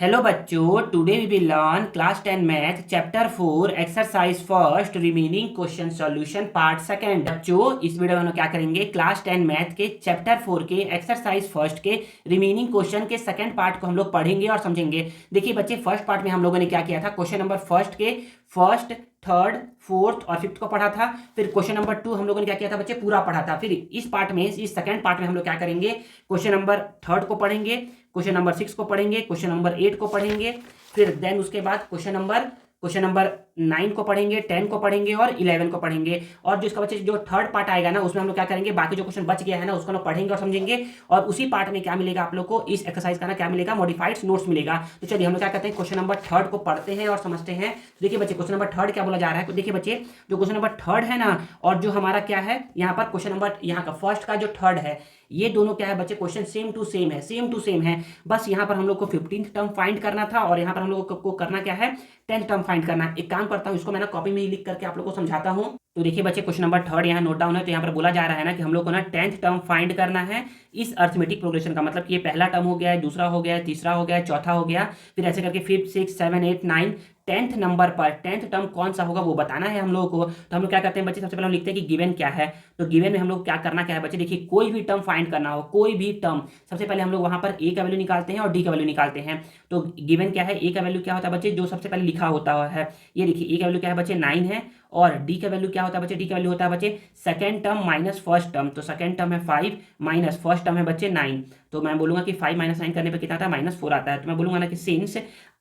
Hello बच्चों, today we will learn class 10 math chapter 4 exercise first remaining question solution part second. बच्चों, इस video में हम लोग क्या करेंगे, क्लास 10 मैथ के चैप्टर 4 के एक्सरसाइज फर्स्ट के रिमेनिंग क्वेश्चन के सेकंड पार्ट को हम लोग पढ़ेंगे और समझेंगे। देखिए बच्चे, फर्स्ट पार्ट में हम लोगों ने क्या किया था, क्वेश्चन नंबर फर्स्ट के फर्स्ट, थर्ड, फोर्थ और फिफ्थ को पढ़ा था। फिर क्वेश्चन नंबर 2 हम लोगों ने क्या किया था बच्चे, पूरा पढ़ा था। फिर इस पार्ट में, इस सेकंड पार्ट में हम लोग क्या करेंगे, क्वेश्चन नंबर थर्ड को पढ़ेंगे, क्वेश्चन नंबर 6 को पढ़ेंगे, क्वेश्चन नंबर 8 को पढ़ेंगे। फिर देन उसके बाद क्वेश्चन नंबर 9 को पढ़ेंगे, 10 को पढ़ेंगे और 11 को पढ़ेंगे। और जो इसका बच्चे जो थर्ड पार्ट आएगा ना, उसमें हम लोग क्या करेंगे, बाकी जो क्वेश्चन बच गया है ना, उसको हम लोग पढ़ेंगे और समझेंगे। और उसी पार्ट में क्या मिलेगा आप लोग को, इस एक्सरसाइज का ना क्या मिलेगा, मॉडिफाइड नोट्स मिलेगा। तो चलिए हम लोग क्या करते हैं, क्वेश्चन नंबर थर्ड को पढ़ते हैं और समझते हैं। तो देखिए बच्चे, क्वेश्चन नंबर थर्ड क्या बोला जा रहा है, देखिए बच्चे, जो क्वेश्चन नंबर थर्ड है ना, और जो हमारा क्या है यहाँ पर क्वेश्चन नंबर, यहाँ का फर्स्ट का जो थर्ड है, ये दोनों क्या है बच्चे, क्वेश्चन सेम टू सेम है, सेम टू सेम है। बस यहाँ पर हम लोग को 15th टर्म फाइंड करना था और यहाँ पर हम लोग को करना क्या है, 10th टर्म फाइंड करना है। एक काम करता हूँ, इसको मैं ना कॉपी में ही लिख करके आप लोग को समझाता हूँ। तो देखिए बच्चे, क्वेश्चन नंबर थर्ड यहाँ नोट डाउन है। तो यहाँ पर बोला जा रहा है ना कि हम लोग को ना 10th टर्म फाइंड करना है इस अर्थमेटिक प्रोग्रेशन का। मतलब कि ये पहला टर्म हो गया है, दूसरा हो गया है, तीसरा हो गया है, चौथा हो गया, फिर ऐसे करके 5th 6 7 8 9 10th नंबर पर 10th टर्म कौन सा होगा वो बताना है हम लोगों को। तो हम लोग क्या करते हैं बच्चे, सबसे पहले हम लिखते हैं कि गिवन क्या है। तो गिवन में हम लोग क्या करना क्या है बच्चे, देखिए कोई भी टर्म फाइंड करना हो, कोई भी टर्म, सबसे पहले हम लोग वहां पर ए का वैल्यू निकालते हैं और डी का वैल्यू निकालते हैं। तो गिवन क्या है, ए का वैल्यू क्या होता है बच्चे, जो सबसे पहले लिखा होता है, ये देखिए ए का वैल्यू क्या है बच्चे 9 है। और डी का वैल्यू क्या होता है बच्चे, डी का वैल्यू होता है बच्चे second term minus first term. तो सेकंड टर्म है 5 माइनस फर्स्ट टर्म है बच्चे 9। तो मैं बोलूंगा कि 5 माइनस 9 करने पे कितना आता है, -4 आता है। तो मैं बोलूंगा ना कि सिंस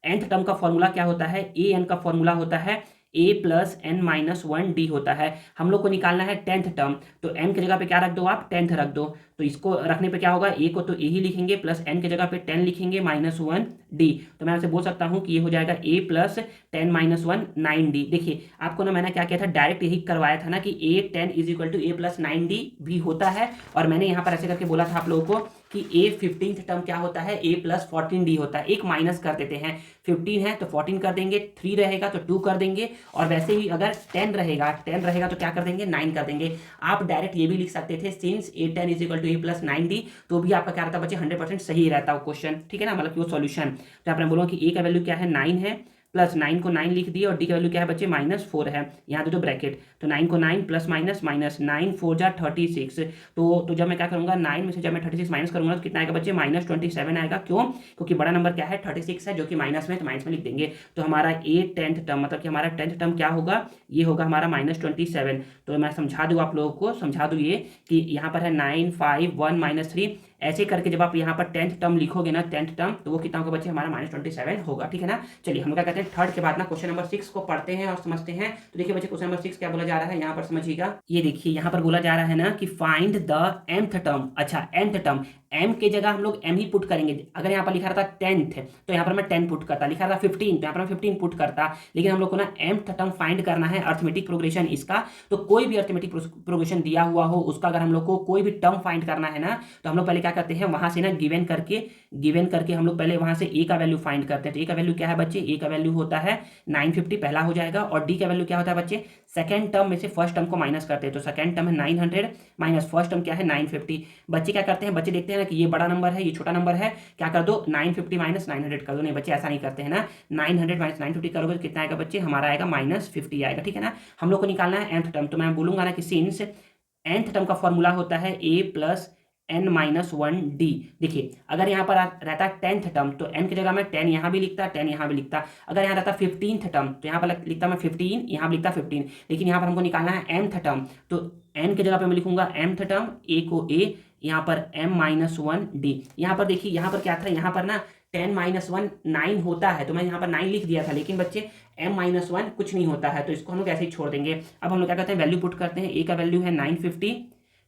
nth टर्म का फॉर्मूला क्या होता है, ए एन का फॉर्मूला होता है a plus n minus 1 d होता है। हम लोग को निकालना है 10th टर्म। तो m की जगह पे क्या रख दो आप, 10th रख दो। तो इसको रखने पे क्या होगा, a को तो a ही लिखेंगे, प्लस n की जगह पे 10 लिखेंगे, -1 डी। तो मैं आपसे बोल सकता हूँ कि ये हो जाएगा a प्लस 10 माइनस 1 9 डी। देखिए आपको ना मैंने क्या किया था, डायरेक्ट यही करवाया था ना कि a 10 is equal to a plus 9 d भी होता है। और मैंने यहाँ पर ऐसे करके बोला था आप लोगों को कि a 15th टर्म क्या होता है, a प्लस 14 डी होता है। एक माइनस कर देते हैं, 15 है तो 14 कर देंगे, 3 रहेगा तो 2 कर देंगे, और वैसे ही अगर 10 रहेगा तो क्या कर देंगे, 9 कर देंगे। आप डायरेक्ट ये भी लिख सकते थे, since a 10 is equal to a plus 9 d, तो भी आपका क्या रहता बच्चे 100% सही रहता वो क्वेश्चन, ठीक है ना, मतलब कि वो सॉल्यूशन। तो यहाँ पर बोलूँगा कि a का वैल्यू क्या है 9 है, प्लस 9 को 9 लिख दिए, और डी का वैल्यू क्या है बच्चे -4 है, यहाँ दे दो ब्रैकेट। तो 9 को 9 प्लस माइनस माइनस 9 4 जा 36। तो जब मैं क्या करूँगा, 9 में से जब मैं 36 माइनस करूँगा तो कितना आएगा बच्चे, -27 आएगा। क्यों, क्योंकि बड़ा नंबर क्या है 36 है, जो कि माइनस में, तो माइनस में लिख देंगे। तो हमारा a 10th टर्म, मतलब कि हमारा 10th टर्म क्या होगा, ये होगा हमारा -27। तो मैं समझा दूँ आप लोगों को, समझा दूँ ये कि यहाँ पर है 9 5 1 -3, ऐसे करके जब आप यहाँ पर 10th टर्म लिखोगे ना, 10th टर्म, तो वो कितना होगा बच्चे, हमारा -27 होगा, ठीक है ना। चलिए हम लोग क्या कहते हैं, थर्ड के बाद ना क्वेश्चन नंबर 6 को पढ़ते हैं और समझते हैं। तो देखिए बच्चे, क्वेश्चन नंबर 6 क्या बोला जा रहा है, यहाँ पर समझिएगा। ये देखिए यहाँ पर बोला जा रहा है ना कि फाइंड द mth टर्म। अच्छा, mth टर्म, m की जगह हम लोग m ही पुट करेंगे। अगर यहाँ पर लिखा रहता 10th तो यहाँ पर मैं 10 पुट करता, लिखा रहता 15 तो यहाँ पर मैं 15 पुट करता। लेकिन हम लोग को ना mth टर्म फाइंड करना है, अर्थमेटिक प्रोग्रेशन इसका। तो कोई भी अर्थमेटिक प्रोग्रेशन दिया हुआ हो, उसका अगर हम लोग को कोई भी टर्म फाइंड करना है ना, तो हम लोग पहले क्या करते हैं, वहां से ना गिवन करके हम लोग पहले वहां से a का वैल्यू फाइंड करते हैं। तो a का वैल्यू क्या है बच्चे, a का वैल्यू होता है 950, पहला हो जाएगा। और d का वैल्यू क्या होता है बच्चे, सेकंड टर्म में से फर्स्ट टर्म को माइनस करते हैं। तो सेकंड टर्म है 900 माइनस फर्स्ट टर्म क्या है 950। बच्चे क्या करते हैं, बच्चे देखते हैं ना कि ये बड़ा नंबर है, ये छोटा नंबर है, क्या कर दो 950 माइनस 900 कर दो। नहीं बच्चे, ऐसा नहीं करते हैं ना, 900 माइनस 950 करोगे तो कितना आएगा बच्चे, हमारा आएगा -50 आएगा, ठीक है ना। हम लोग को निकालना है nth टर्म। तो मैं बोलूंगा ना कि सिंस nth टर्म का फॉर्मूला होता है a plus n minus 1 D. देखिए अगर यहाँ पर रहता 10th टर्म तो n की जगह मैं 10 यहाँ भी लिखता, 10 यहाँ भी लिखता। अगर यहाँ रहता 15th टर्म तो यहाँ पर लिखता मैं 15, यहाँ भी लिखता 15। लेकिन यहाँ पर हमको निकालना है mth टर्म, तो n की जगह पे मैं लिखूंगा mth टर्म, a को a, यहाँ पर m माइनस 1 डी। यहाँ पर देखिए, यहाँ पर क्या था, यहाँ पर ना 10 माइनस 1 9 होता है, तो मैं यहाँ पर 9 लिख दिया था। लेकिन बच्चे m माइनस 1 कुछ नहीं होता है, तो इसको हम लोग ऐसे ही छोड़ देंगे। अब हम लोग क्या करते हैं, वैल्यू पुट करते हैं। a का वैल्यू है 950,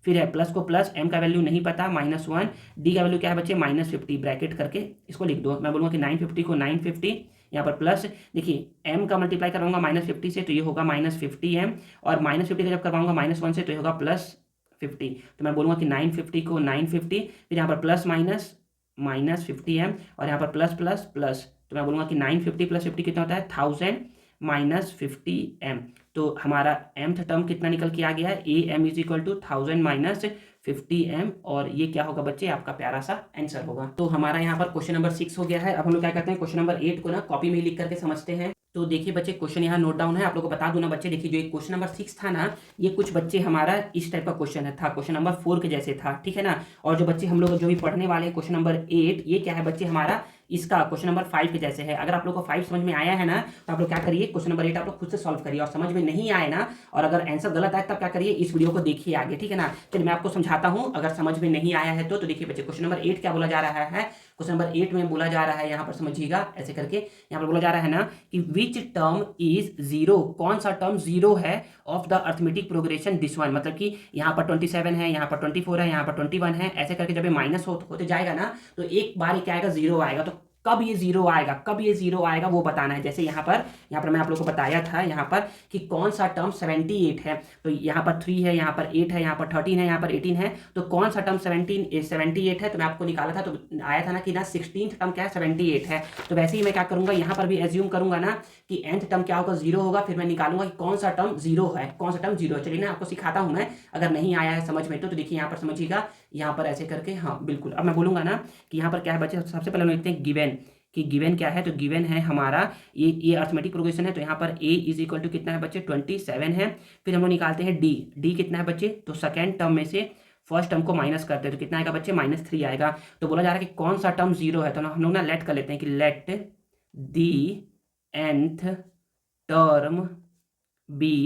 फिर है प्लस को प्लस, m का वैल्यू नहीं पता -1, d का वैल्यू क्या है बच्चे -50, ब्रैकेट करके इसको लिख दो। मैं बोलूँगा कि 950 को 950, यहाँ पर प्लस, देखिए m का मल्टीप्लाई करवाऊंगा -50 से तो ये होगा -50m, और -50 का जब करवाऊंगा -1 से तो ये होगा +50। तो मैं बोलूँगा कि 950 को 950, फिर यहाँ पर प्लस माइनस -50m, और यहाँ पर प्लस प्लस प्लस। तो मैं बोलूँगा कि 950 + 50 कितना होता है 1000 माइनस 50m। तो हमारा mth टर्म कितना निकल के आ गया है, am is equal to 1000 minus 50m, और ये क्या होगा बच्चे, आपका प्यारा सा आंसर होगा। तो हमारा यहाँ पर क्वेश्चन नंबर 6 हो गया है। अब हम लोग क्या करते हैं, क्वेश्चन नंबर 8 को ना कॉपी में लिख करके समझते हैं। तो देखिए बच्चे, क्वेश्चन यहाँ नोट डाउन है, आप लोगों को बता दूं ना बच्चे। देखिए जो एक क्वेश्चन नंबर 6 था ना, ये कुछ बच्चे हमारा इस टाइप का क्वेश्चन था, क्वेश्चन नंबर 4 के जैसे था, ठीक है ना। और जो बच्चे हम लोग जो भी पढ़ने वाले हैं क्वेश्चन नंबर 8, ये क्या है बच्चे, हमारा इसका क्वेश्चन नंबर 5 के जैसे है। अगर आप लोग को 5 समझ में आया है ना, तो आप लोग क्या करिए, क्वेश्चन नंबर 8 आप लोग खुद से सॉल्व करिए, और समझ में नहीं आए ना, और अगर आंसर गलत आए तब क्या करिए, इस वीडियो को देखिए आगे, ठीक है ना। चलिए मैं आपको समझाता हूं, अगर समझ में नहीं आया है तो देखिए बच्चे, क्वेश्चन नंबर 8 क्या बोला जा रहा है, क्वेश्चन नंबर 8 में बोला जा रहा है, यहाँ पर समझिएगा ऐसे करके, यहाँ पर बोला जा रहा है ना कि विच टर्म इज जीरो, कौन सा टर्म जीरो है of the arithmetic progression this one. मतलब कि यहाँ पर 27 है, यहाँ पर 24 है, यहाँ पर 21 है, ऐसे करके जब ये माइनस होते जाएगा ना, तो एक बार क्या आएगा, जीरो आएगा। तो कब ये जीरो आएगा, कब ये जीरो आएगा वो बताना है। जैसे यहाँ पर मैं आप लोगों को बताया था यहाँ पर कि कौन सा टर्म 78 है, तो यहाँ पर 3 है, यहाँ पर 8 है, यहाँ पर 13 है, यहाँ पर 18 है, तो कौन सा टर्म 78 है। तो मैं आपको निकाला था, तो आया था ना कि ना 16th टर्म क्या है, 78 है। तो वैसे ही मैं क्या करूंगा, यहाँ पर भी एज्यूम करूंगा ना कि nth टर्म क्या होगा, जीरो होगा, फिर मैं निकालूंगा कि कौन सा टर्म जीरो है, कौन सा टर्म जीरो है। चलिए ना आपको सिखाता हूं मैं, अगर नहीं आया है समझ में तो देखिए यहाँ पर समझिएगा, यहाँ पर ऐसे करके, हाँ बिल्कुल। अब मैं बोलूंगा ना कि यहाँ पर क्या है बच्चे, सबसे पहले हम लिखते हैं गिवन, कि गिवन क्या है, तो गिवन है हमारा ये अर्थमेटिक प्रोग्रेशन है। तो यहाँ पर a इज इक्वल टू कितना है बच्चे, 27 है। फिर हम लोग निकालते हैं d कितना है बच्चे, तो सेकेंड टर्म में से फर्स्ट टर्म को माइनस करते हैं, तो कितना आएगा बच्चे, -3 आएगा। तो बोला जा रहा है कि कौन सा टर्म जीरो है, तो हम लोग ना लेट कर लेते हैं कि let the nth term be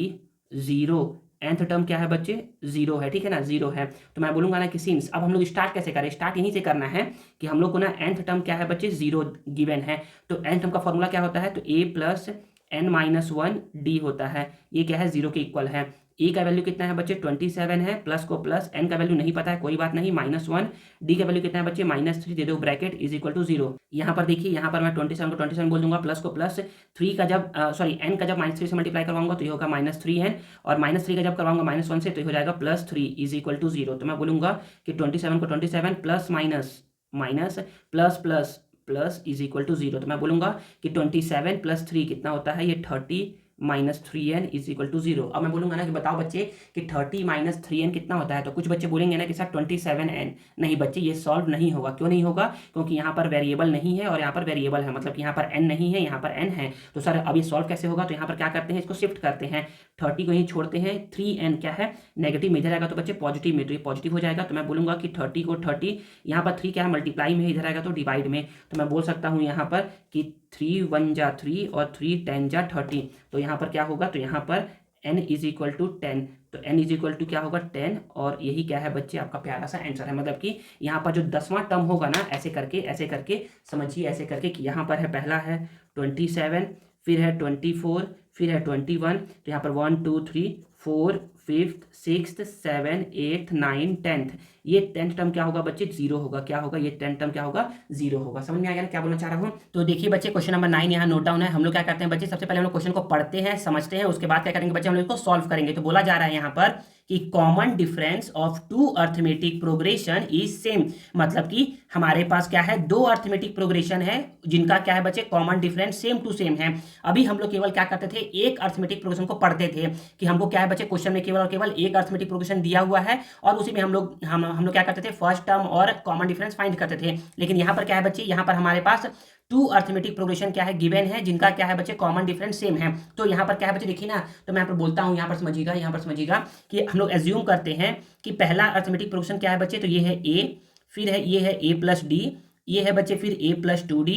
zero. nth term क्या है बच्चे, जीरो है, ठीक है ना, जीरो है। तो मैं बोलूंगा ना कि सिंस, अब हम लोग स्टार्ट कैसे करें, स्टार्ट यहीं से करना है कि हम लोग को ना nth टर्म क्या है बच्चे, जीरो गिवन है। तो nth टर्म का फॉर्मूला क्या होता है, तो a प्लस n-1 d होता है। ये क्या है, जीरो के इक्वल है। e का वैल्यू कितना है बच्चे, 27 है, प्लस को प्लस, n का वैल्यू नहीं पता है, कोई बात नहीं, -1, d का वैल्यू कितना है बच्चे, -3, दे दो ब्रैकेट, इज इक्वल टू 0। यहाँ पर देखिए, यहाँ पर मैं 27 को 27 बोल दूंगा, प्लस को प्लस, 3 का जब n का जब -3 से मल्टीप्लाई करवाऊंगा तो ये होगा -3n, और -3 का जब करवाऊंगा -1 से तो ये हो जाएगा +3 इज इक्वल टू 0। तो मैं बोलूंगा कि 27 को 27 plus minus minus plus plus plus is equal to 0। तो मैं बोलूंगा कि 27 + 3 कितना होता है, ये 30 -3n इज इक्वल टू 0। अब मैं बोलूंगा ना कि बताओ बच्चे कि 30 - 3n कितना होता है, तो कुछ बच्चे बोलेंगे ना कि सर 27n। नहीं बच्चे, ये सॉल्व नहीं होगा। क्यों नहीं होगा, क्योंकि यहाँ पर वेरिएबल नहीं है और यहाँ पर वेरिएबल है, मतलब कि यहाँ पर n नहीं है, यहाँ पर n है। तो सर अब ये सॉल्व कैसे होगा, तो यहाँ पर क्या करते हैं, इसको शिफ्ट करते हैं, 30 को यहीं छोड़ते हैं, 3n क्या है नेगेटिव में, इधर आएगा तो बच्चे पॉजिटिव में, तो ये पॉजिटिव हो जाएगा। तो मैं बोलूंगा कि 30 को 30, यहाँ पर 3 क्या है मल्टीप्लाई में, इधर आएगा तो डिवाइड में। तो मैं बोल सकता हूँ यहाँ पर कि 3 1 जा 3 और 3 10 जा 30। तो यहाँ पर क्या होगा, तो यहाँ पर n इज इक्वल टू 10, तो n इज इक्वल टू क्या होगा 10, और यही क्या है बच्चे आपका प्यारा सा आंसर है। मतलब कि यहाँ पर जो 10वां टर्म होगा ना, ऐसे करके समझिए, ऐसे करके कि यहाँ पर है, पहला है 27, फिर है 24, फिर है 21, तो यहाँ पर 1 2 3 4 5th 6th 7th 8th 9th 10th, ये 10th टर्म क्या होगा बच्चे, जीरो होगा। क्या होगा, ये 10th टर्म क्या होगा, जीरो होगा। समझ में आ गया ना क्या बोलना चाह रहा हूँ। तो देखिए बच्चे, क्वेश्चन नंबर 9 यहाँ नोट डाउन है। हम लोग क्या करते हैं बच्चे, सबसे पहले हम लोग क्वेश्चन को पढ़ते हैं, समझते हैं, उसके बाद क्या करेंगे बच्चे, हम लोग इसको सॉल्व करेंगे। तो बोला जा रहा है यहाँ पर कि common difference of 2 arithmetic progression is same. मतलब कि हमारे पास क्या है, 2 अर्थमेटिक प्रोग्रेशन है जिनका क्या है बच्चे, common difference same to same है। अभी हम लोग केवल क्या करते थे, एक अर्थमेटिक प्रोग्रेशन को पढ़ते थे कि हमको क्या है बच्चे, क्वेश्चन में केवल और केवल एक अर्थमेटिक प्रोग्रेशन दिया हुआ है, और उसी में हम लोग क्या करते थे, फर्स्ट टर्म और कॉमन डिफरेंस फाइंड करते थे। लेकिन यहाँ पर क्या है बच्चे, यहाँ पर हमारे पास 2 अर्थमेटिक प्रोग्रेशन क्या है, गिवन है, जिनका क्या है बच्चे, कॉमन डिफरेंस सेम है। तो यहाँ पर क्या है बच्चे, देखिए ना, तो मैं यहाँ पर बोलता हूँ, यहाँ पर समझिएगा कि हम लोग एज्यूम करते हैं कि पहला अर्थमेटिक प्रोग्रेशन क्या है बच्चे, तो ये है a, फिर है ये है a + d, ये है बच्चे फिर a + 2d,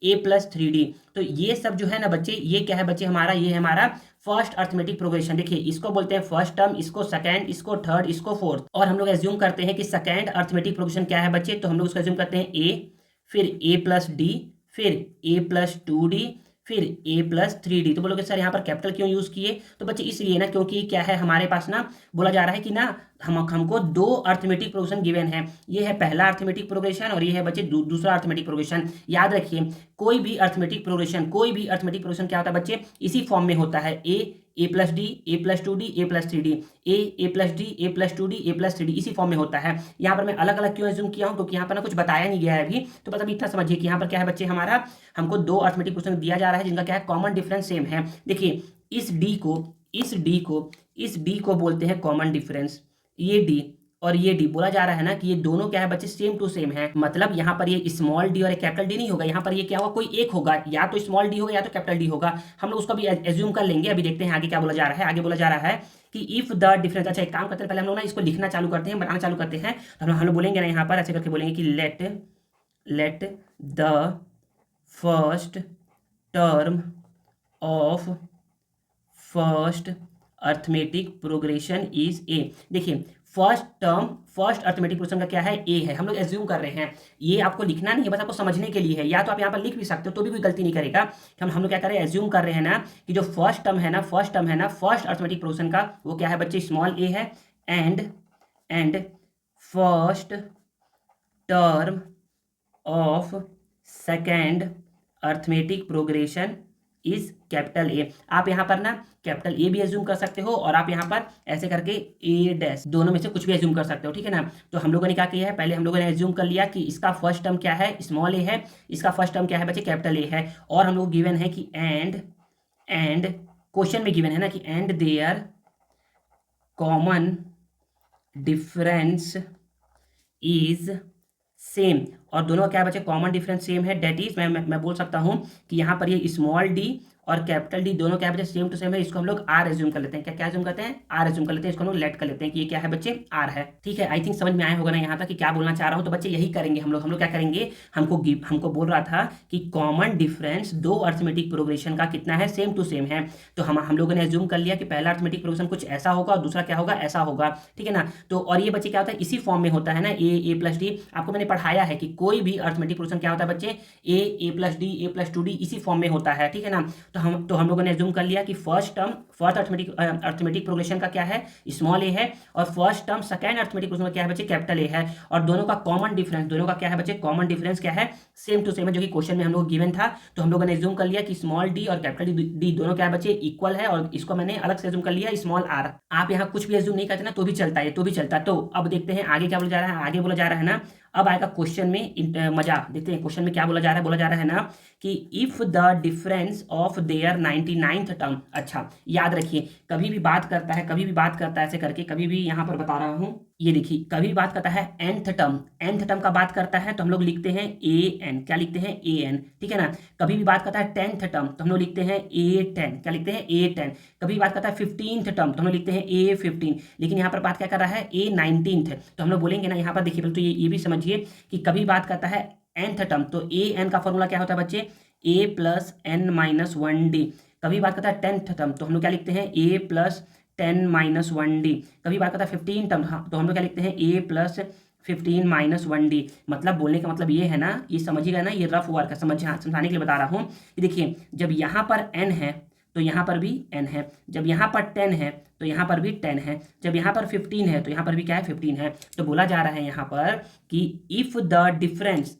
a + 3d। तो ये सब जो है ना बच्चे, ये क्या है बच्चे हमारा, ये है हमारा फर्स्ट अर्थमेटिक प्रोग्रेशन। देखिए इसको बोलते हैं फर्स्ट टर्म, इसको सेकंड, इसको थर्ड, इसको फोर्थ। और हम लोग एज्यूम करते हैं कि सेकंड अर्थमेटिक प्रोग्रेशन क्या है बच्चे, तो हम लोग उसको एज्यूम करते हैं a, फिर a + d, फिर a + 2d, फिर a + 3d। तो बोलोगे सर यहाँ पर कैपिटल क्यों यूज किए, तो बच्चे इसलिए ना, क्योंकि क्या है हमारे पास ना, बोला जा रहा है कि ना हमको 2 अर्थमेटिक प्रोग्रेशन गिवन है। ये है पहला अर्थमेटिक प्रोग्रेशन और ये है बच्चे दूसरा अर्थमेटिक प्रोग्रेशन। याद रखिए, कोई भी अर्थमेटिक प्रोग्रेशन क्या होता है बच्चे, इसी फॉर्म में होता है, a A plus D, A plus two D, A plus three D, A plus D, A plus two D, A plus three D, इसी फॉर्म में होता है। यहाँ पर मैं अलग अलग क्यों एज्यूम किया हूँ, क्योंकि यहाँ पर ना कुछ बताया नहीं गया है अभी, तो बस अभी इतना समझिए कि यहाँ पर क्या है बच्चे, हमारा हमको दो अर्थमेटिक क्वेश्चन दिया जा रहा है जिनका क्या है, कॉमन डिफरेंस सेम है। देखिए इस डी को बोलते हैं कॉमन डिफरेंस, ये डी और ये डी बोला जा रहा है ना कि ये दोनों क्या है बच्चे, सेम टू सेम है। मतलब यहाँ पर ये स्मॉल डी और कैपिटल डी नहीं होगा, यहाँ पर ये क्या होगा, कोई एक होगा, या तो स्मॉल डी होगा या तो कैपिटल डी होगा। हम लोग उसको भी एज्यूम कर लेंगे। अभी देखते हैं आगे क्या बोला जा रहा है। आगे बोला जा रहा है कि इफ द डिफरेंस, अच्छा एक काम करते हैं, पहले हम लोग ना इसको लिखना चालू करते हैं, बनाना चालू करते हैं। तो हम लोग बोलेंगे ना यहाँ पर ऐसे करके बोलेंगे कि let the first term of first arithmetic progression is a. देखिए फर्स्ट अर्थमेटिक प्रोग्रेशन का क्या है, ए है। हम लोग एज्यूम कर रहे हैं, ये आपको लिखना नहीं है, बस आपको समझने के लिए है, या तो आप यहाँ पर लिख भी सकते हो तो भी कोई गलती नहीं करेगा। हम लोग क्या कर रहे हैं, एज्यूम कर रहे हैं ना कि जो फर्स्ट टर्म है ना फर्स्ट अर्थमेटिक प्रोग्रेशन का, वो क्या है बच्चे, स्मॉल ए है। And first term of second arithmetic progression is capital A. आप यहाँ पर ना कैपिटल ए भी एज्यूम कर सकते हो, और आप यहाँ पर ऐसे करके ए डैश, दोनों में से कुछ भी एज्यूम कर सकते हो, ठीक है ना। तो हम लोगों ने क्या किया है, पहले हम लोगों ने एज्यूम कर लिया कि इसका फर्स्ट टर्म क्या है, स्मॉल ए है, इसका फर्स्ट टर्म क्या है बच्चे, कैपिटल ए है। और हम लोग गिवन है कि एंड क्वेश्चन में गिवन है ना कि and their common difference is same, और दोनों का क्या है बच्चे, कॉमन डिफरेंस सेम है। डेट इज मैं बोल सकता हूं कि यहाँ पर ये स्मॉल डी और कैपिटल डी दोनों क्या है बच्चे, सेम टू सेम है। इसको हम लोग आर एज्यूम कर लेते हैं। क्या एज्यूम करते हैं, आर एज्यूम कर लेते हैं। इसको हम लोग लेट कर लेते हैं कि ये क्या है बच्चे, आर है। ठीक है, आई थिंक समझ में आया होगा ना यहाँ तक कि क्या बोलना चाह रहा हूँ। तो बच्चे यही करेंगे हम लोग क्या करेंगे, हमको बोल रहा था कि कॉमन डिफरेंस दो अर्थमेटिक प्रोग्रेशन का कितना है, सेम टू सेम है। तो हम लोगों ने एज्यूम कर लिया कि पहला अर्थमेटिक प्रोग्रेशन कुछ ऐसा होगा और दूसरा क्या होगा, ऐसा होगा, ठीक है ना। तो और ये बच्चे क्या होता है, इसी फॉर्म में होता है ना, ए प्लस डी। आपको मैंने पढ़ाया है कि कोई भी अर्थमेटिक प्रोग्रेशन क्या होता है बच्चे, ए प्लस डी, ए प्लस टू डी, इसी फॉर्म में होता है, ठीक है ना। तो हम लोगों ने एज्यूम कर लिया कि फर्स्ट अर्थमेटिक प्रोग्रेशन का क्या है, स्मॉल ए है, और first term second arithmetic progression का क्या है बच्चे, कैपिटल ए है। और दोनों का कॉमन डिफरेंस, दोनों का क्या है बच्चे, कॉमन डिफरेंस क्या है, सेम टू सेम है, जो कि क्वेश्चन में हम लोग गिवन था। तो हम लोगों ने एज्यूम कर लिया कि स्मॉल डी और कैपिटल डी दोनों क्या है बच्चे, इक्वल है, और इसको मैंने अलग से एज्यूम कर लिया स्मॉल आर। आप यहाँ कुछ भी एज्यूम नहीं करते ना तो भी चलता है, तो अब देखते हैं आगे क्या बोला जा रहा है। आगे बोला जा रहा है ना, अब आएगा क्वेश्चन में मजा। देखते हैं क्वेश्चन में क्या बोला जा रहा है ना कि if the difference of their 99th term. अच्छा याद रखिए, कभी भी बात करता है ऐसे करके, कभी भी यहाँ पर बता रहा हूँ, ये देखिए, कभी भी बात करता है nth टर्म का बात करता है तो हम लोग लिखते हैं an, क्या लिखते हैं, an, ठीक है ना। कभी भी बात करता है 10th टर्म तो हम लोग लिखते हैं a10, क्या लिखते हैं, a10। कभी भी बात करता है 15th टर्म तो हम लोग लिखते हैं a15। लेकिन यहाँ पर बात क्या कर रहा है, a19th, तो हम लोग बोलेंगे ना यहाँ पर, देखिए तो ये भी समझिए कि कभी बात करता है nth टर्म तो an का फॉर्मूला क्या होता है बच्चे, a plus n minus 1d। कभी बात करता है 10th टर्म तो हम लोग क्या लिखते हैं, a प्लस 10 माइनस 1d। कभी बात करता है 15 टर्म तो हम लोग क्या लिखते हैं, a प्लस 15 माइनस 1d। मतलब बोलने का मतलब ये है ना, ये समझिएगा ना, ये रफ वर्क है, समझाने के लिए बता रहा हूँ कि देखिए जब यहाँ पर n है तो यहाँ पर भी n है, जब यहाँ पर 10 है तो यहाँ पर भी 10 है, जब यहाँ पर 15 है तो यहाँ पर भी क्या है, 15 है। तो बोला जा रहा है यहाँ पर कि इफ द डिफरेंस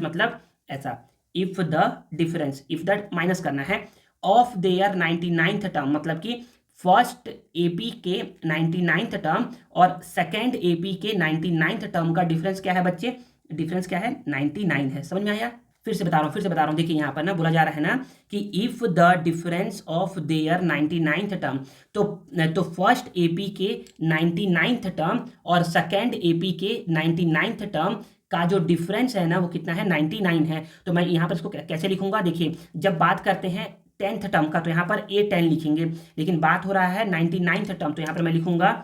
मतलब ऐसा, इफ द माइनस करना है ऑफ देयर 99th टर्म, मतलब कि फर्स्ट एपी के 99th टर्म और सेकेंड एपी के 99th टर्म का डिफरेंस क्या है बच्चे, डिफरेंस क्या है, 99 है। समझ में आया, फिर से बता रहा हूँ। देखिए यहाँ पर ना बोला जा रहा है ना कि if the difference of their 99th term, तो फर्स्ट एपी के 99th टर्म और सेकेंड एपी के 99th टर्म का जो डिफरेंस है ना वो कितना है, 99 है। तो मैं यहाँ पर इसको कैसे लिखूंगा, देखिए जब बात करते हैं 10th टर्म का तो यहाँ पर a10 लिखेंगे, लेकिन बात हो रहा है 99th टर्म तो यहाँ पर मैं लिखूंगा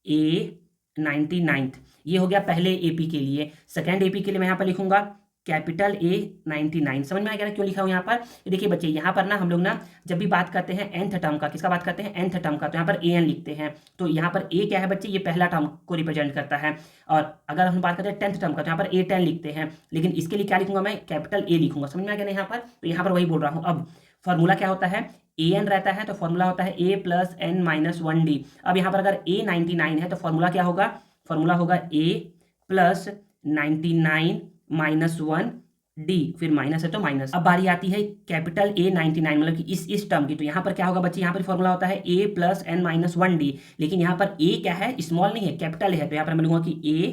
a99। ये हो गया पहले एपी के लिए। सेकेंड एपी के लिए मैं यहाँ पर लिखूंगा कैपिटल A99। समझ में आ गया क्यों लिखा हूँ यहाँ पर। देखिए बच्चे यहाँ पर ना हम लोग ना जब भी बात करते हैं nth टर्म का, किसका बात करते हैं, nth टर्म का, तो यहाँ पर an लिखते हैं। तो यहाँ पर a क्या है बच्चे, ये पहला टर्म को रिप्रेजेंट करता है। और अगर हम बात करते हैं 10th टर्म का तो यहाँ पर a10 लिखते हैं, लेकिन इसके लिए क्या लिखूंगा, मैं कैपिटल A लिखूंगा। समझ में आ गया ना यहाँ पर। तो यहाँ पर वही बोल रहा हूँ। अब फॉर्मूला क्या होता है, an रहता है तो फॉर्मूला होता है a plus n minus 1d। अब यहाँ पर अगर a99 है तो फॉर्मूला क्या होगा, फॉर्मूला होगा a प्लस 99 माइनस 1 डी, फिर माइनस है तो माइनस। अब बारी आती है कैपिटल A 99, मतलब कि इस टर्म की। तो यहाँ पर क्या होगा बच्चे, यहाँ पर फॉर्मूला होता है A plus n minus 1D, लेकिन यहाँ पर A क्या है, स्मॉल नहीं है, कैपिटल है। तो यहाँ पर मैं लिखूंगा कि A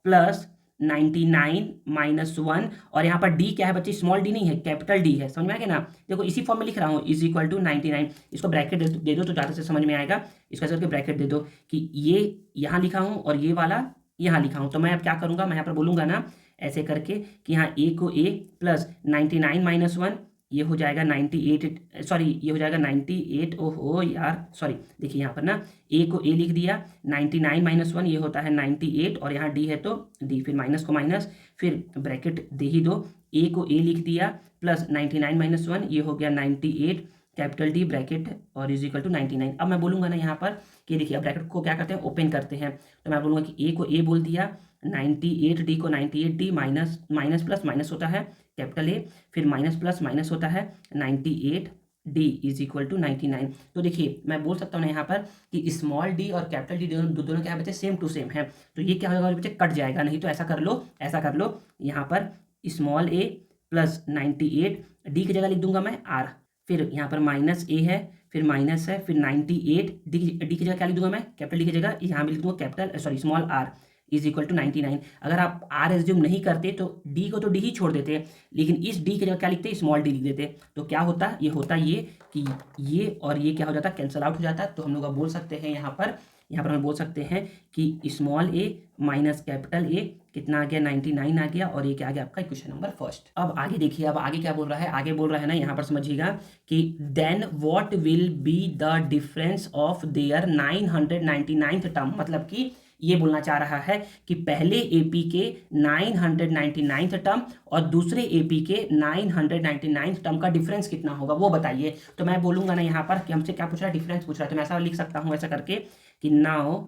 प्लस 99 माइनस 1, और यहाँ पर D क्या है बच्चे, स्मॉल d नहीं है, कैपिटल D है। समझ में आ गया ना। देखो इसी फॉर्म में लिख रहा हूँ, इज इक्वल टू 99। इसको ब्रैकेट दे दो तो ज़्यादा से समझ में आएगा। इसको ऐसे करके ब्रैकेट दे दो कि ये यहाँ लिखा हूँ और ये वाला यहाँ लिखा हूँ। तो मैं अब क्या करूँगा, मैं यहाँ पर बोलूँगा ना ऐसे करके कि यहाँ A को A प्लस 99 माइनस 1, ये हो जाएगा 98, सॉरी ये हो जाएगा 98। ओहो यार सॉरी, देखिए यहाँ पर ना A को A लिख दिया, 99 माइनस 1 ये होता है 98, और यहाँ D है तो D, फिर माइनस को माइनस, फिर ब्रैकेट दे ही दो। A को A लिख दिया प्लस 99 माइनस 1 ये हो गया 98, कैपिटल D ब्रैकेट और इज इक्वल टू 99। अब मैं बोलूँगा ना यहाँ पर कि देखिए अब ब्रैकेट को क्या करते हैं, ओपन करते हैं। तो मैं बोलूँगा कि A को A बोल दिया, 98 D को 98D, minus minus plus minus होता है कैपिटल A, फिर माइनस प्लस माइनस होता है 98 D इज इक्वल टू 99। तो देखिए मैं बोल सकता हूँ ना यहाँ पर कि स्मॉल d और कैपिटल D दोनों क्या है बच्चे, सेम टू सेम है। तो ये क्या होगा बच्चे, कट जाएगा। नहीं तो ऐसा कर लो, ऐसा कर लो, यहाँ पर स्मॉल a प्लस 98, D की जगह लिख दूंगा मैं R, फिर यहाँ पर माइनस A है, फिर माइनस है, फिर 98, डी की जगह क्या लिख दूंगा मैं, कैपिटल डी की जगह यहाँ भी लिख दूंगा capital sorry small r is equal to 99। अगर आप r एज्यूम नहीं करते तो d को तो d ही छोड़ देते, लेकिन इस d की जगह क्या लिखते, स्मॉल d लिख देते। तो क्या होता, ये होता ये कि ये और ये क्या हो जाता, कैंसल आउट हो जाता। तो हम लोग बोल सकते हैं यहाँ पर हम बोल सकते हैं कि small a minus capital A कितना आ गया, 99 आ गया, और ये क्या आ गया आपका क्वेश्चन नंबर फर्स्ट। अब आगे देखिए, अब आगे क्या बोल रहा है, आगे बोल रहा है ना यहाँ पर समझिएगा कि then what will be the difference of their 999th term. मतलब कि ये बोलना चाह रहा है कि पहले एपी के 999th टर्म और दूसरे एपी के 999th टर्म का डिफरेंस कितना होगा वो बताइए। तो मैं बोलूंगा ना यहाँ पर कि हमसे क्या पूछ रहा है, डिफरेंस पूछ रहा है। तो मैं ऐसा लिख सकता हूँ ऐसा करके कि नाउ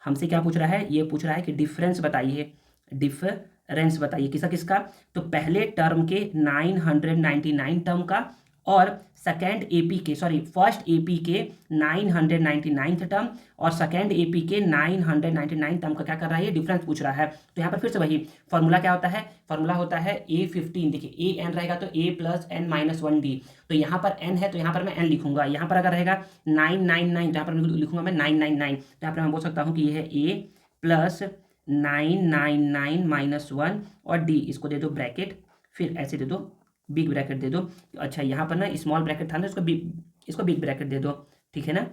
हमसे क्या पूछ रहा है, ये पूछ रहा है कि डिफरेंस बताइए, डिफरेंस बताइए किसका किसका। तो पहले टर्म के 999 टर्म का और सेकेंड एपी के सॉरी फर्स्ट एपी के 999th टर्म और सेकेंड एपी के 999 टर्म का क्या कर रहा है, ये डिफरेंस पूछ रहा है। तो यहाँ पर फिर से वही फॉर्मूला क्या होता है, फॉर्मूला होता है A15। देखिए A n रहेगा तो A plus n minus 1D। तो यहाँ पर n है तो यहाँ पर मैं n लिखूंगा, यहाँ पर अगर रहेगा 999 तो यहाँ पर लिखूंगा मैं 999। तो यहाँ पर मैं बोल सकता हूँ कि ये है A प्लस 999 माइनस 1 और D, इसको दे दो ब्रैकेट, फिर ऐसे दे दो बिग ब्रैकेट दे दो। अच्छा यहाँ पर ना स्मॉल ब्रैकेट था ना, इसको बिग ब्रैकेट दे दो, ठीक है ना।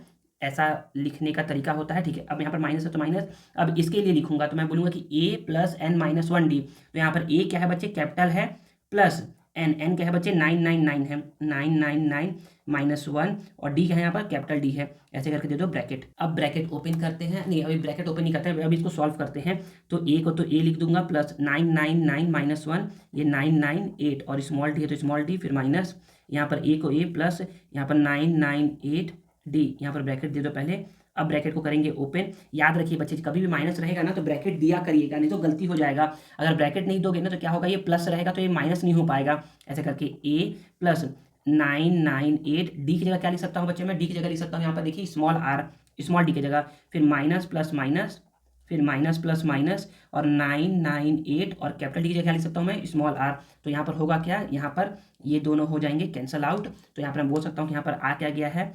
ऐसा लिखने का तरीका होता है, ठीक है। अब यहाँ पर माइनस है तो माइनस, अब इसके लिए लिखूंगा तो मैं बोलूंगा कि a plus n minus 1D। तो यहाँ पर a क्या है बच्चे, कैपिटल है, प्लस n क्या है बच्चे, 999 है, 999 माइनस 1, और d क्या है यहाँ पर, कैपिटल D है। ऐसे करके दे दो ब्रैकेट। अब ब्रैकेट ओपन करते हैं, नहीं अभी ब्रैकेट ओपन नहीं करते हैं, अभी इसको सॉल्व करते हैं। तो a को तो a लिख दूंगा प्लस 999 माइनस 1 ये 998, और स्मॉल d है तो स्मॉल d, फिर माइनस यहाँ पर a को a प्लस यहाँ पर 998D, यहाँ पर ब्रैकेट दे दो पहले। अब ब्रैकेट को करेंगे ओपन। याद रखिए बच्चे कभी भी माइनस रहेगा ना तो ब्रैकेट दिया करिएगा, नहीं तो गलती हो जाएगा। अगर ब्रैकेट नहीं दोगे ना तो क्या होगा, ये प्लस रहेगा तो ये माइनस नहीं हो पाएगा। ऐसे करके a प्लस 998, डी की जगह क्या लिख सकता हूँ बच्चे, मैं डी की जगह लिख सकता हूँ यहाँ पर देखिए स्मॉल r, स्मॉल डी की जगह, फिर माइनस प्लस माइनस, फिर माइनस प्लस माइनस और 998, और कैपिटल डी की जगह क्या लिख सकता हूँ मैं, स्मॉल r। तो यहाँ पर होगा क्या, यहाँ पर ये दोनों हो जाएंगे कैंसल आउट। तो यहाँ पर मैं बोल सकता हूँ कि यहाँ पर आ क्या गया है,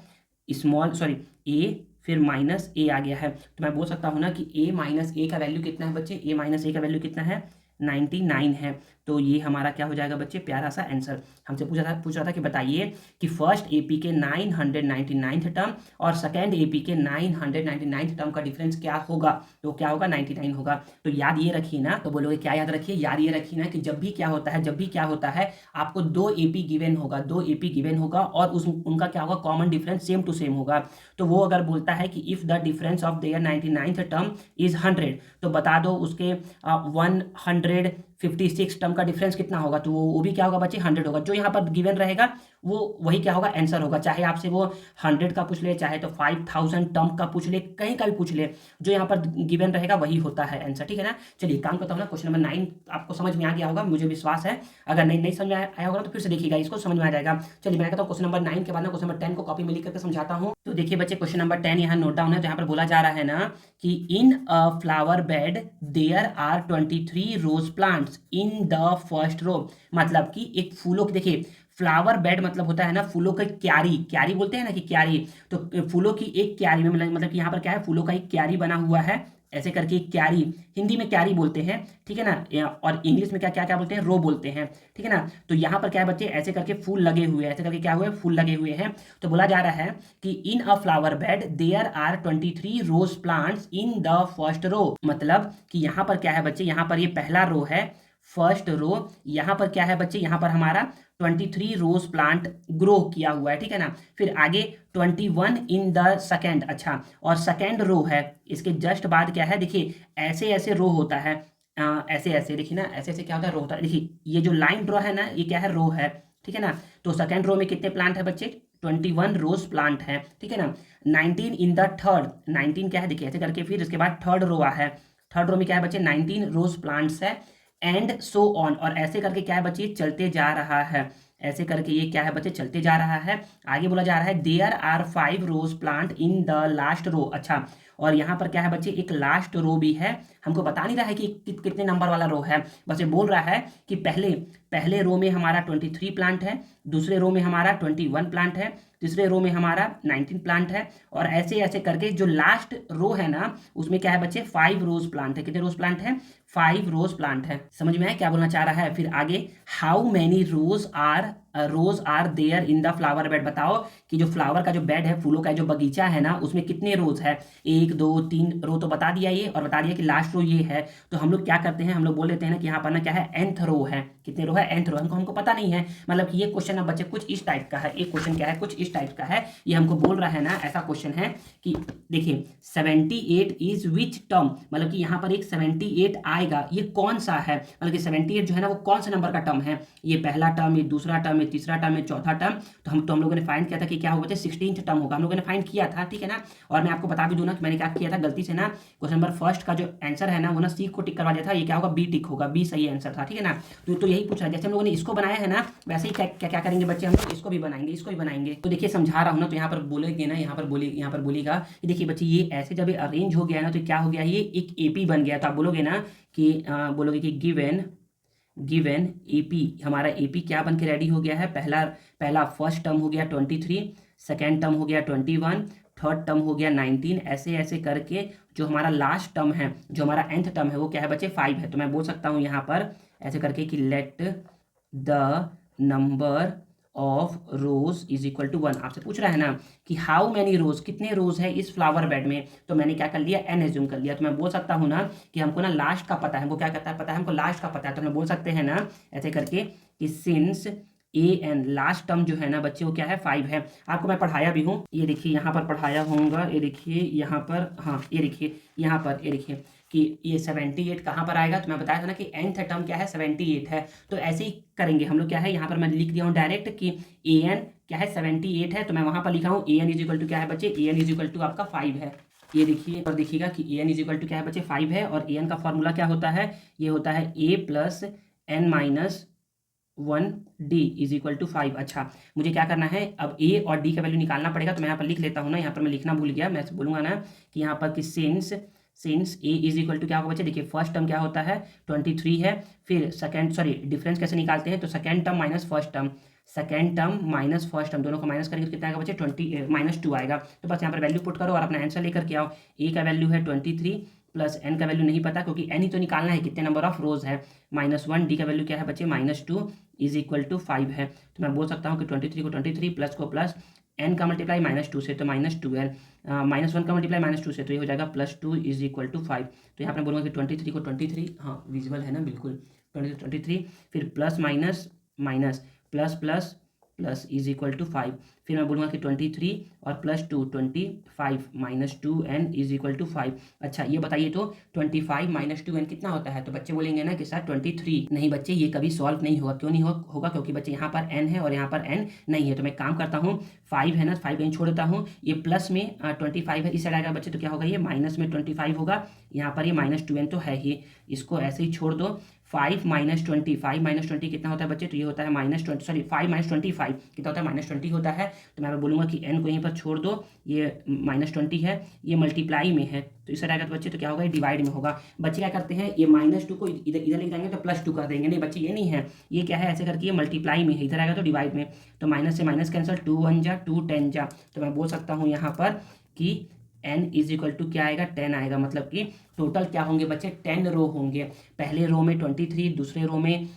स्मॉल सॉरी a फिर माइनस a आ गया है। तो मैं बोल सकता हूँ ना कि a माइनस a का वैल्यू कितना है बच्चे, a माइनस a का वैल्यू कितना है, 99 है। तो ये हमारा क्या हो जाएगा बच्चे, प्यारा सा आंसर। हमसे पूछ रहा था कि बताइए कि फर्स्ट एपी के 999th टर्म और सेकेंड एपी के 999th टर्म का डिफरेंस क्या होगा। तो क्या होगा, 99 होगा। तो याद ये रखिए ना, तो बोलोगे क्या याद रखिए, याद ये रखिए ना कि जब भी क्या होता है आपको दो एपी गिवन होगा और उनका क्या होगा, common difference same to same होगा। तो वो अगर बोलता है कि if the difference of their 99th term is 100, तो बता दो उसके 156 टर्म का डिफरेंस कितना होगा। तो वो भी क्या होगा बच्चे, 100 होगा। जो यहाँ पर गिवन रहेगा वो वही क्या होगा, आंसर होगा। चाहे आपसे वो 100 का पूछ ले, चाहे तो 5000 टर्म का पूछ ले, कहीं का भी पूछ ले, जो यहाँ पर गिवन रहेगा वही होता है आंसर, ठीक है ना। चलिए काम करता हूँ ना, क्वेश्चन नंबर 9 आपको समझ में आ गया होगा, मुझे विश्वास है। अगर नहीं समझ में आया होगा तो फिर से देखिएगा, इसको समझ में आ जाएगा। चलिए मैं कहता हूँ क्वेश्चन नंबर 9 के बाद ना क्वेश्चन नंबर 10 को कॉपी में लिख करके समझाता हूँ। तो देखिए बच्चे क्वेश्चन नंबर 10 यहाँ नोट डाउन है। तो यहाँ पर बोला जा रहा है ना कि in a flower bed there are 23 rose plant. Plants in the first row, मतलब कि एक फूलों की, देखिए फ्लावर बेड मतलब होता है ना फूलों का क्यारी, क्यारी बोलते हैं ना कि क्यारी, तो फूलों की एक क्यारी में मतलब कि यहाँ पर क्या है, फूलों का एक क्यारी बना हुआ है, ऐसे करके एक क्यारी, हिंदी में क्यारी बोलते हैं, ठीक है ना, और इंग्लिश में क्या क्या क्या बोलते हैं, रो बोलते हैं, ठीक है ना। तो यहाँ पर क्या है बच्चे, ऐसे करके फूल लगे हुए हैं, ऐसे करके क्या हुए, फूल लगे हुए हैं। तो बोला जा रहा है कि in a flower bed there are 23 rose plants in the first row, मतलब कि यहाँ पर क्या है बच्चे, यहाँ पर ये पहला रो है, फर्स्ट रो, यहाँ पर क्या है बच्चे, यहाँ पर हमारा 23 रोज प्लांट ग्रो किया हुआ है, ठीक है ना। फिर आगे 21 इन द सेकेंड, अच्छा, और सेकेंड रो है, इसके जस्ट बाद क्या है, देखिए ऐसे ऐसे रो होता है, ऐसे ऐसे देखिए ना, ऐसे ऐसे क्या होता है, रो होता है, देखिए ये जो लाइन ड्रॉ है ना, ये क्या है, रो है, ठीक है ना। तो सेकेंड रो में कितने प्लांट है बच्चे, 21 रोज प्लांट है, ठीक है ना। 19 इन द थर्ड, 19 क्या है, देखिए ऐसे करके, फिर इसके बाद थर्ड रो है, थर्ड रो में क्या है बच्चे, 19 रोज प्लांट्स है, एंड सो ऑन, और ऐसे करके क्या है बच्चे, चलते जा रहा है, ऐसे करके ये क्या है बच्चे, चलते जा रहा है। आगे बोला जा रहा है there are 5 rose plant in the last row, अच्छा, और यहाँ पर क्या है बच्चे, एक लास्ट रो भी है, हमको बता नहीं रहा है कि कितने नंबर वाला रो है, बस ये बोल रहा है कि पहले पहले रो में हमारा 23 प्लांट है, दूसरे रो में हमारा 21 प्लांट है, तीसरे रो में हमारा 19 प्लांट है, और ऐसे ऐसे करके जो लास्ट रो है ना, उसमें क्या है बच्चे, 5 रोज प्लांट है, कितने रोज प्लांट है, 5 रोज प्लांट है। समझ में आया क्या बोलना चाह रहा है। फिर आगे how many rose are there in the flower bed, बताओ कि जो फ्लावर का जो बेड है, फूलों का जो बगीचा है ना, उसमें कितने रोज है, 1 2 3 रो तो बता दिया ये, और बता दिया कि लास्ट रो ये है। तो हम लोग क्या करते हैं, हम लोग बोल देते हैं ना कि यहाँ पर ना क्या है, nth रो है, कितने रो है, nth रो, हमको पता नहीं है, मतलब कि ये क्वेश्चन अब बच्चे कुछ इस टाइप का है, एक क्वेश्चन क्या है, कुछ इस टाइप का है, ये हमको बोल रहा है ना, ऐसा क्वेश्चन है कि देखिए 78 इज विच टर्म, मतलब कि यहाँ पर एक 78 आएगा, ये कौन सा है, मतलब कि 78 जो है ना, वो कौन सा नंबर का टर्म है, ये पहला टर्म, ये दूसरा टर्म, ये तीसरा टर्म, ये चौथा टर्म। तो हम लोगों ने फाइंड किया था कि क्या होगा, 16th टर्म होगा, हम लोगों ने फाइंड किया था, ठीक है ना। और मैं आपको बता भी दूं ना कि मैंने क्या किया था, गलती से ना क्वेश्चन नंबर फर्स्ट का जो आंसर है ना, वो ना सी को टिक करवा दिया था, ये क्या होगा, बी टिक होगा, बी सही आंसर था, ठीक है ना। तो यही पूछ रहा है, जैसे हम लोगों ने इसको बनाया है ना, वैसे ही क्या क्या करेंगे बच्चे, हम लोग इसको भी बनाएंगे, इसको भी बनाएंगे। तो देखिए समझा रहा हूँ ना, तो यहाँ पर बोलेंगे ना, यहाँ पर बोलेगा कि देखिए बच्चे ये ऐसे जब अरेंज हो गया ना, तो क्या हो गया, ये एक एपी बन गया। तो आप बोलोगे ना कि बोलोगे कि गिवन एपी, हमारा एपी क्या बन के रेडी हो गया है, पहला फर्स्ट टर्म हो गया 23, सेकेंड टर्म हो गया 21, थर्ड टर्म हो गया 19, ऐसे ऐसे करके जो हमारा लास्ट टर्म है, जो हमारा nth टर्म है, वो क्या है बच्चे, 5 है। तो मैं बोल सकता हूँ यहाँ पर ऐसे करके कि let the number of rose is equal to 1। आपसे पूछ रहा है ना कि हाउ मैनी रोज, कितने रोज है इस फ्लावर बेड में, तो मैंने क्या कर लिया, n एज्यूम कर लिया। तो मैं बोल सकता हूँ ना कि हमको ना लास्ट का पता है, हमको क्या कहता है, पता है हमको लास्ट का पता है। तो मैं बोल सकते हैं ना ऐसे करके कि सिंस an, लास्ट टर्म जो है ना बच्चे, वो क्या है, 5 है। आपको मैं पढ़ाया भी हूँ, ये देखिए यहाँ पर पढ़ाया होऊंगा, ये देखिए यहाँ पर, हाँ ये देखिए यहाँ पर, ये देखिए कि ये 78 कहाँ पर आएगा। तो मैं बताया था ना कि nth टर्म क्या है, 78 है। तो ऐसे ही करेंगे हम लोग, क्या है यहाँ पर मैं लिख दिया हूँ डायरेक्ट कि an क्या है, 78 है। तो मैं वहाँ पर लिखा हूँ an इज इक्वल टू क्या है बच्चे, an इज इक्वल टू आपका 5 है। ये देखिए और देखिएगा कि an इज इक्वल टू क्या है बच्चे, 5 है। और an का फॉर्मूला क्या होता है, ये होता है a plus n minus 1d is equal to 5। अच्छा, मुझे क्या करना है, अब a और d का वैल्यू निकालना पड़ेगा। तो मैं यहाँ पर लिख लेता हूँ ना, यहाँ पर मैं लिखना भूल गया, मैं बोलूँगा ना कि यहाँ पर कि since a is equal to क्या होगा बच्चे, देखिए फर्स्ट टर्म क्या होता है, 23 है। फिर सेकंड, सॉरी डिफरेंस कैसे निकालते हैं, तो second term minus first term, second term minus first term, दोनों को माइनस करेंगे तो कितना आएगा बच्चे, 20 -2 आएगा। तो बस यहाँ पर वैल्यू पुट करो और अपना आंसर लेकर के आओ। a का वैल्यू है 23 प्लस n का वैल्यू नहीं पता, क्योंकि n ही तो निकालना है, कितने नंबर ऑफ रोज है, -1, d का वैल्यू क्या है बच्चे, -2 इज इक्वल टू 5 है। तो मैं बोल सकता हूँ कि 23 को 23 प्लस को प्लस, n का मल्टीप्लाई -2 से तो -2n, -1 का मल्टीप्लाई -2 से तो ये हो जाएगा +2 इज इक्वल टू 5। तो यहाँ पर बोलूँगा कि 23 को 23, हाँ विजिबल है ना बिल्कुल, 23 फिर plus minus minus plus plus plus is equal to 5। फिर मैं बोलूँगा कि 23 और +2 25 -2n इज इक्वल टू 5। अच्छा ये बताइए तो 25 -2n कितना होता है, तो बच्चे बोलेंगे ना कि सर 23। नहीं बच्चे, ये कभी सॉल्व नहीं होगा। क्यों नहीं होगा, क्योंकि बच्चे यहाँ पर n है और यहाँ पर n नहीं है। तो मैं काम करता हूँ, 5 है ना, 5 कहीं छोड़ देता हूँ, ये प्लस में 25 है, इस साइड आएगा बच्चे तो क्या होगा, ये माइनस में 25 होगा, यहाँ पर ये -2n तो है ही, इसको ऐसे ही छोड़ दो। 5 माइनस 20, 5 माइनस 20 कितना होता है बच्चे, तो ये होता है -20, सॉरी 5 माइनस 25 कितना होता है, -20 होता है। तो मैं बोलूँगा कि n को यहीं पर छोड़ दो, ये -20 है, ये मल्टीप्लाई में है, तो इस आएगा तो बच्चे तो क्या होगा, ये डिवाइड में होगा। बच्चे क्या करते हैं, ये -2 को इधर इधर ले जाएंगे तो +2 कर देंगे, नहीं बच्चे ये नहीं है, ये क्या है, ऐसे करके ये मल्टीप्लाई में है, इधर आएगा तो डिवाइड में, तो माइनस से माइनस कैंसिल, 2 1 जा 2 10 जा, तो मैं बोल सकता हूँ यहाँ पर कि n इज इक्वल टू क्या आएगा, 10 आएगा। मतलब कि टोटल क्या होंगे बच्चे, 10 रो होंगे। पहले रो में 23, दूसरे रो में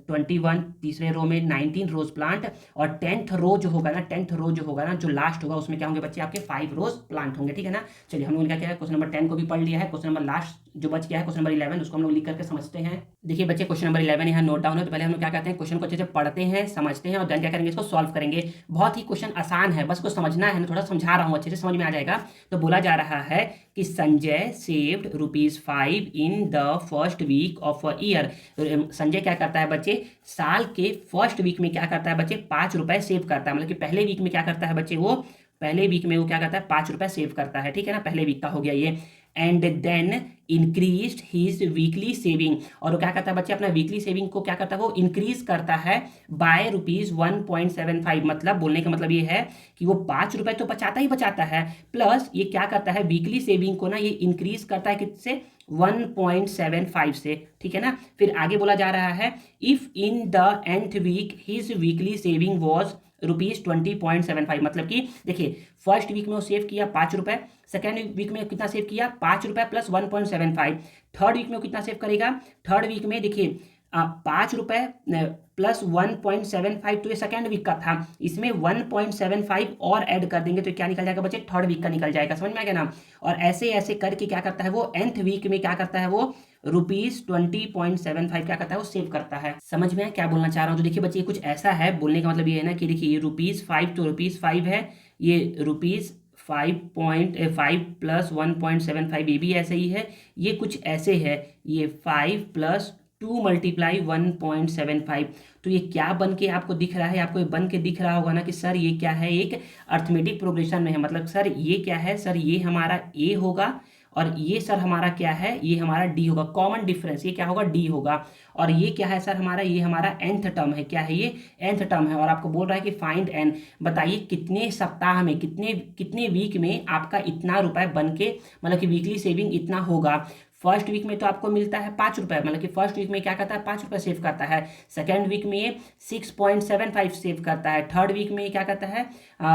21, तीसरे रो में 19 रोज प्लांट, और 10th रो जो होगा ना, 10th रो जो होगा ना, जो लास्ट होगा, उसमें क्या होंगे बच्चे, आपके 5 रोज प्लांट होंगे, ठीक है ना। चलिए हम लोगों ने क्या किया है, क्वेश्चन नंबर 10 को भी पढ़ लिया है। क्वेश्चन नंबर लास्ट जो बच गया है, क्वेश्चन नंबर 11, उसको हम लोग लिख करके समझते हैं। देखिए बच्चे क्वेश्चन नंबर 11 यहाँ नोट डाउन है, तो पहले हम लोग क्या करते हैं, क्वेश्चन को अच्छे से पढ़ते हैं, समझते हैं, और देन क्या करेंगे, इसको सॉल्व करेंगे। बहुत ही क्वेश्चन आसान है, बस को समझना है ना, थोड़ा समझा रहा हूँ, अच्छे से समझ में आ जाएगा। तो बोला जा रहा है कि Sanjay saved ₹5 in the first week of a year. Sanjay क्या करता है बच्चे, साल के फर्स्ट वीक में क्या करता है बच्चे, ₹5 सेव करता है। मतलब कि पहले वीक में क्या करता है बच्चे, वो पहले वीक में वो क्या करता है, ₹5 सेव करता है, ठीक है ना, पहले वीक का हो गया ये। And then increased his weekly saving, और वो क्या करता है बच्चे, अपना वीकली सेविंग को क्या करता है, वो इंक्रीज करता है बाय ₹1.75। मतलब बोलने का मतलब ये है कि वो ₹5 तो बचाता ही बचाता है, प्लस ये क्या करता है, वीकली सेविंग को ना ये इंक्रीज करता है किससे, 1.75 से, ठीक है ना। फिर आगे बोला जा रहा है, if in the nth week his weekly saving was ₹20.75। मतलब कि देखिए फर्स्ट वीक में वो सेव किया ₹5, सेकेंड वीक में कितना सेव किया, ₹5 प्लस 1.75, थर्ड वीक में वो कितना सेव करेगा, थर्ड वीक में देखिए ₹5 प्लस 1.75, तो ये सेकेंड वीक का था, इसमें 1.75 और ऐड कर देंगे तो क्या निकल जाएगा बच्चे, थर्ड वीक का निकल जाएगा, समझ में आ गया ना। और ऐसे ऐसे करके क्या करता है वो, nth वीक में क्या करता है वो, ₹20.75 क्या करता है वो सेव करता है। समझ में क्या बोलना चाह रहा हूँ। तो देखिए बच्चे कुछ ऐसा है, बोलने का मतलब ये है ना कि देखिए ये ₹5 तो ₹5 है, ये ₹5.5 प्लस 1.75 ये भी ऐसे ही है, ये कुछ ऐसे है, ये 5 प्लस 2 मल्टीप्लाई 1.75। तो ये क्या बन के आपको दिख रहा है, आपको ये बन के दिख रहा होगा ना कि सर ये क्या है, एक अर्थमेटिक प्रोग्रेशन में है। मतलब सर ये क्या है, सर ये हमारा ए होगा, और ये सर हमारा क्या है, ये हमारा डी होगा। कॉमन डिफरेंस ये क्या होगा, डी होगा। और ये क्या है सर हमारा, ये हमारा nth टर्म है, क्या है ये, nth टर्म है। और आपको बोल रहा है कि फाइंड n, बताइए कितने सप्ताह में, कितने कितने वीक में आपका इतना रुपए बन के, मतलब कि वीकली सेविंग इतना होगा। फर्स्ट वीक में तो आपको मिलता है ₹5, मतलब कि फर्स्ट वीक में क्या करता है, ₹5 सेव करता है। सेकेंड वीक में ये 6.75 सेव करता है। थर्ड वीक में ये क्या करता है,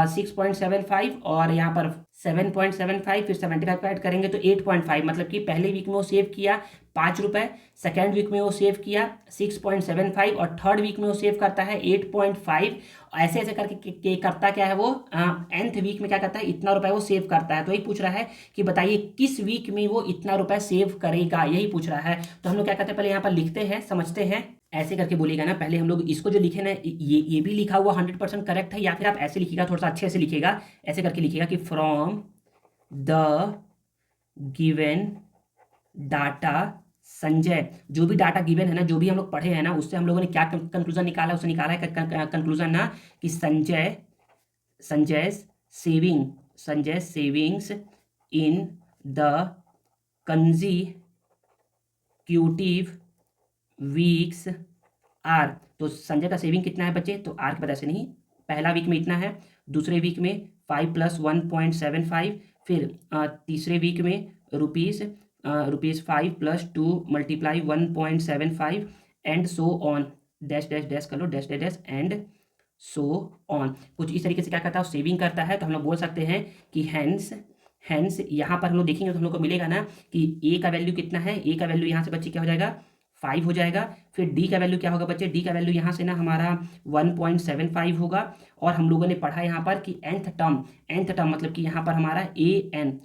6.75, और यहाँ पर 7.75, फिर 75 का ऐड करेंगे तो 8.5। मतलब कि पहले वीक में वो सेव किया ₹5, सेकेंड वीक में वो सेव किया 6.75, और थर्ड वीक में वो सेव करता है 8.5। ऐसे ऐसे करके करता क्या है वो, nth वीक में क्या करता है, इतना रुपए वो सेव करता है। तो यही पूछ रहा है कि बताइए किस वीक में वो इतना रुपए सेव करेगा, यही पूछ रहा है। तो हम लोग क्या करते हैं, पहले यहाँ पर लिखते हैं, समझते हैं। ऐसे करके बोलेगा ना, पहले हम लोग इसको जो लिखे ना, ये भी लिखा हुआ 100% करेक्ट है, या फिर आप ऐसे लिखिएगा, थोड़ा सा अच्छे से लिखिएगा, ऐसे करके लिखिएगा कि from the given data Sanjay, जो भी डाटा गिवन है ना, जो भी हम लोग पढ़े हैं ना, उससे हम लोगों ने क्या कंक्लूजन निकाला, उससे निकाला है कंक्लूजन ना कि Sanjay savings in the consecutive weeks are. तो संजय का सेविंग कितना है बच्चे, तो आर की वजह से नहीं, पहला वीक में इतना है, दूसरे वीक में 5 प्लस 1.75, फिर तीसरे वीक में ₹5 plus 2 multiply 1.75, and so on, dash dash dash कर लो, dash dash dash and so on. कुछ इस तरीके से क्या करता है, सेविंग करता है। तो हम लोग बोल सकते हैं कि हैंस यहाँ पर हम लोग देखेंगे तो हम लोग को मिलेगा ना कि ए का वैल्यू कितना है, ए का वैल्यू यहाँ से बच्चे क्या हो जाएगा, 5 हो जाएगा। फिर डी का वैल्यू क्या होगा बच्चे, डी का वैल्यू यहाँ से ना हमारा 1.75 होगा। और हम लोगों ने पढ़ा यहाँ पर कि nth टर्म मतलब कि यहाँ पर हमारा एन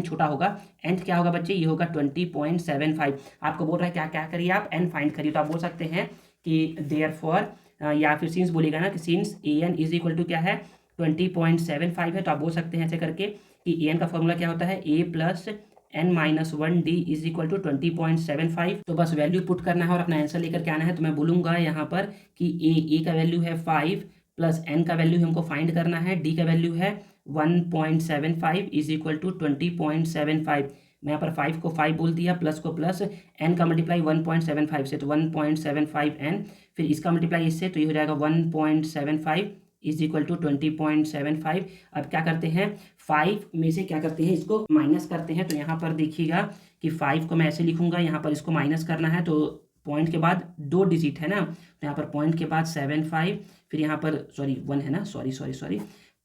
छोटा होगा, nth क्या होगा बच्चे, ये होगा 20.75। आपको बोल रहा है क्या क्या करिए आप, n फाइंड करिए। तो आप बोल सकते हैं कि देयरफॉर, या फिर सिंस बोलेगा ना कि since an is equal to क्या है, 20.75 है। तो आप बोल सकते हैं ऐसे करके कि an का फॉर्मूला क्या होता है, a plus n-1 d is equal to 20.75। तो बस वैल्यू पुट करना है और अपना आंसर लेकर के आना है। तो मैं बोलूँगा यहाँ पर कि ए का वैल्यू है 5 प्लस एन का वैल्यू हमको फाइंड करना है, डी का वैल्यू है 1.75 इज इक्वल टू 20.75। मैं यहाँ पर 5 को 5 बोल दिया, प्लस को प्लस, एन का मल्टीप्लाई 1.75 से तो 1.75 एन, फिर इसका मल्टीप्लाई इससे तो ये हो जाएगा 1.75 इज इक्वल टू 20.75। अब क्या करते हैं, 5 में से क्या करते हैं, इसको माइनस करते हैं। तो यहाँ पर देखिएगा कि 5 को मैं ऐसे लिखूंगा, यहाँ पर इसको माइनस करना है तो पॉइंट के बाद 2 डिजिट है ना, तो यहाँ पर पॉइंट के बाद 75, फिर यहाँ पर सॉरी 1 है ना, सॉरी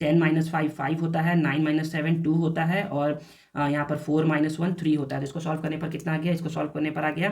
10 माइनस 5 5 होता है, 9 माइनस 7 2 होता है, और यहाँ पर 4 माइनस 1 3 होता है। तो इसको सॉल्व करने पर कितना आ गया, इसको सॉल्व करने पर आ गया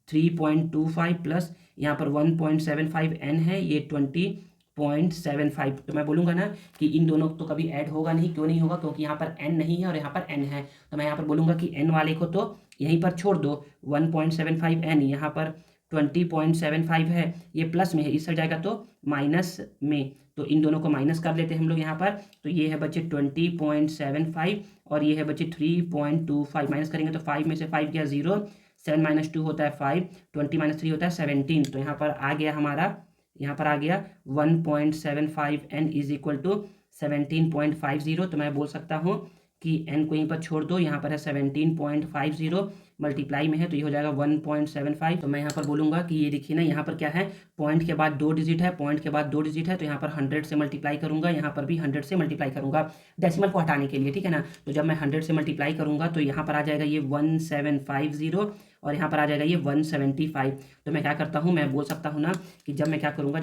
3.25 प्लस यहाँ पर 1.75 एन है, ये 20.75। तो मैं बोलूँगा ना कि इन दोनों तो कभी ऐड होगा नहीं, क्यों नहीं होगा, क्योंकि यहाँ पर एन नहीं है और यहाँ पर एन है। तो मैं यहाँ पर बोलूँगा कि एन वाले को तो यहीं पर छोड़ दो, 1.75 एन, यहाँ पर 20.75 है, ये प्लस में है, इस साइड जाएगा तो माइनस में, तो इन दोनों को माइनस कर लेते हैं हम लोग यहाँ पर। तो ये है बच्चे 20.75 और ये है बच्चे 3.25, माइनस करेंगे तो 5 में से 5 गया 0, 7 माइनस 2 होता है 5, 20 माइनस 3 होता है 17। तो यहाँ पर आ गया हमारा, यहाँ पर आ गया 1.75 एन इज इक्वल टू 17.50। तो मैं बोल सकता हूँ कि एन को यहीं पर छोड़ दो, यहाँ पर है 17.50, मल्टीप्लाई में है तो ये हो जाएगा 1.75। तो मैं यहाँ पर बोलूँगा कि ये देखिए ना, यहाँ पर क्या है, पॉइंट के बाद 2 डिजिट है, पॉइंट के बाद 2 डिजिट है, तो यहाँ पर 100 से मल्टीप्लाई करूँगा, यहाँ पर भी 100 से मल्टीप्लाई करूँगा डेसिमल को हटाने के लिए, ठीक है ना। तो जब मैं 100 से मल्टीप्लाई करूँगा तो यहाँ पर आ जाएगा ये 1750 और यहाँ पर आ जाएगा ये 175। तो मैं क्या करता हूँ, मैं बोल सकता हूँ ना कि जब मैं क्या करूँगा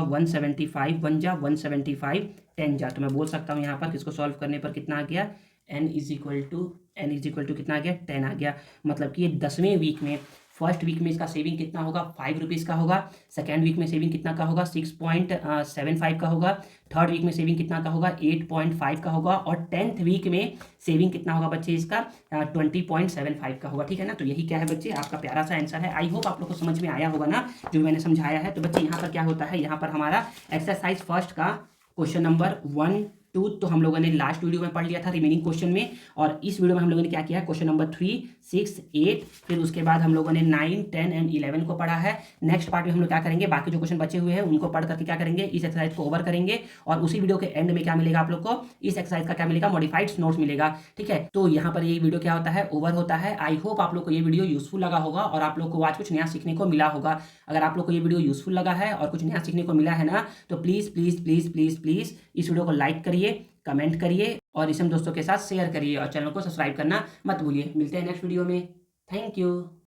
175 1 जा 175 10 जा, तो मैं बोल सकता हूँ यहाँ पर किसको सॉल्व करने पर कितना आ गया, n इज इक्वल टू कितना आ गया, 10 आ गया। मतलब कि ये 10वें वीक में, फर्स्ट वीक में इसका सेविंग कितना होगा, 5 रुपीज़ का होगा, सेकेंड वीक में सेविंग कितना का होगा, 6.75 का होगा, थर्ड वीक में सेविंग कितना का होगा, 8.5 का होगा, और 10th वीक में सेविंग कितना होगा बच्चे इसका, 20.75 का होगा, ठीक है ना। तो यही क्या है बच्चे, आपका प्यारा सा आंसर है। आई होप आप लोग को समझ में आया होगा ना जो मैंने समझाया है। तो बच्चे यहाँ पर क्या होता है, यहाँ पर हमारा एक्सरसाइज फर्स्ट का क्वेश्चन नंबर 1 2 तो हम लोगों ने लास्ट वीडियो में पढ़ लिया था रिमेनिंग क्वेश्चन में, और इस वीडियो में हम लोगों ने क्या किया है, क्वेश्चन नंबर 3 6 8, फिर उसके बाद हम लोगों ने 9 10 एंड 11 को पढ़ा है। नेक्स्ट पार्ट में हम लोग क्या करेंगे, बाकी जो क्वेश्चन बचे हुए हैं उनको पढ़ करके क्या करेंगे, इस एक्सरसाइज को ओवर करेंगे, और उसी वीडियो के एंड में क्या मिलेगा आप लोग को, इस एक्सरसाइज का क्या मिलेगा, मॉडिफाइड नोट्स मिलेगा, ठीक है। तो यहाँ पर ये वीडियो क्या होता है, ओवर होता है। आई होप आप लोग को ये वीडियो यूजफुल लगा होगा और आप लोग को आज कुछ नया सीखने को मिला होगा। अगर आप लोग को ये वीडियो यूजफुल लगा है और कुछ नया सीखने को मिला है ना, तो please please please please please इस वीडियो को लाइक करिए, कमेंट करिए और इसे हम दोस्तों के साथ शेयर करिए, और चैनल को सब्सक्राइब करना मत भूलिए। मिलते हैं नेक्स्ट वीडियो में। Thank you.